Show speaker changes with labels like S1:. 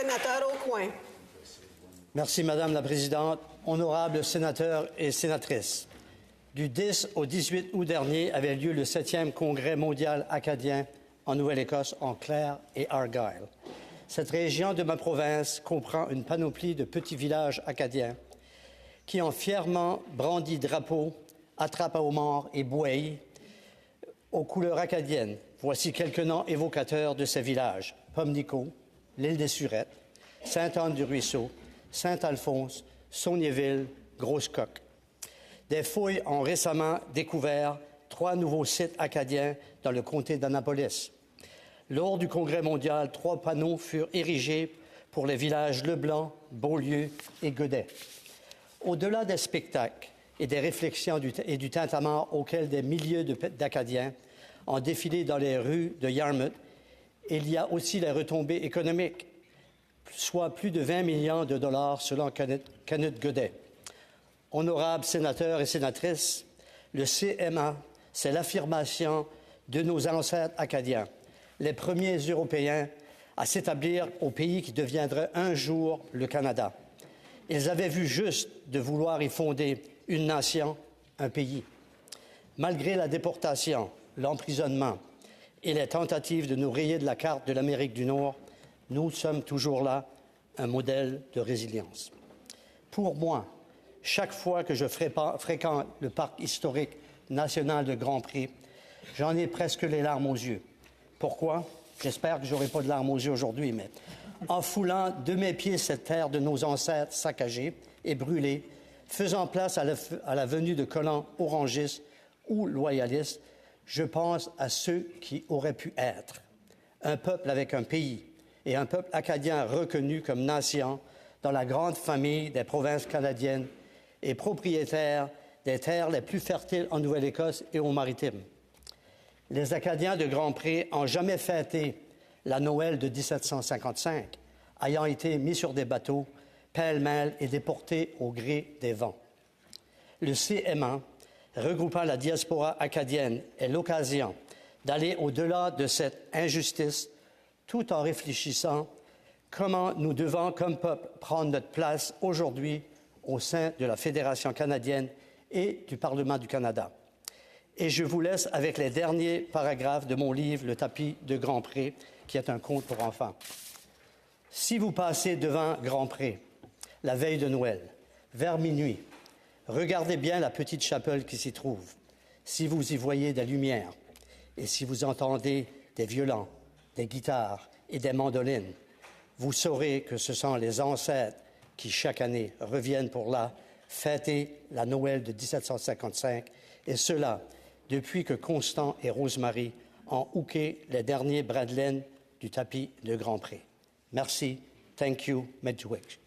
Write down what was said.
S1: Sénateur Aucoin.
S2: Merci, Madame la Présidente. Honorables sénateurs et sénatrices, du 10 au 18 août dernier avait lieu le 7e Congrès mondial acadien en Nouvelle-Écosse, en Clare et Argyll. Cette région de ma province comprend une panoplie de petits villages acadiens qui ont fièrement brandi drapeaux, attrape à homards et boueilles aux couleurs acadiennes. Voici quelques noms évocateurs de ces villages: Pomnico, l'île des Surettes, Sainte-Anne-du-Ruisseau, Saint-Alphonse, Saulniéville, Grosse-Coque. Des fouilles ont récemment découvert 3 nouveaux sites acadiens dans le comté d'Annapolis. Lors du Congrès mondial, 3 panneaux furent érigés pour les villages Leblanc, Beaulieu et Godet. Au-delà des spectacles et des réflexions et du tintamarre auxquels des milliers d'Acadiens ont défilé dans les rues de Yarmouth, il y a aussi les retombées économiques, soit plus de 20 millions de dollars selon Canute Godet. Honorables sénateurs et sénatrices, le CMA, c'est l'affirmation de nos ancêtres acadiens, les premiers Européens à s'établir au pays qui deviendrait un jour le Canada. Ils avaient vu juste de vouloir y fonder une nation, un pays. Malgré la déportation, l'emprisonnement et les tentatives de nous rayer de la carte de l'Amérique du Nord, nous sommes toujours là, un modèle de résilience. Pour moi, chaque fois que je fréquente le parc historique national de Grand Pré, j'en ai presque les larmes aux yeux. Pourquoi? J'espère que je n'aurai pas de larmes aux yeux aujourd'hui, mais en foulant de mes pieds cette terre de nos ancêtres saccagée et brûlée, faisant place à la venue de colons orangistes ou loyalistes, je pense à ceux qui auraient pu être un peuple avec un pays et un peuple acadien reconnu comme nation dans la grande famille des provinces canadiennes et propriétaire des terres les plus fertiles en Nouvelle-Écosse et aux Maritimes. Les Acadiens de Grand Pré n'ont jamais fêté la Noël de 1755, ayant été mis sur des bateaux, pêle-mêle et déportés au gré des vents. Le CMA, regroupant la diaspora acadienne, est l'occasion d'aller au-delà de cette injustice, tout en réfléchissant comment nous devons, comme peuple, prendre notre place aujourd'hui au sein de la Fédération canadienne et du Parlement du Canada. Et je vous laisse avec les derniers paragraphes de mon livre « Le tapis de Grand Pré », qui est un conte pour enfants. Si vous passez devant Grand Pré, la veille de Noël, vers minuit, regardez bien la petite chapelle qui s'y trouve. Si vous y voyez des lumières, et si vous entendez des violons, des guitares et des mandolines, vous saurez que ce sont les ancêtres qui, chaque année, reviennent pour là fêter la Noël de 1755, et cela depuis que Constant et Rosemary ont hooké les derniers bras de laine du tapis de Grand Pré. Merci. Thank you. Medjugorje.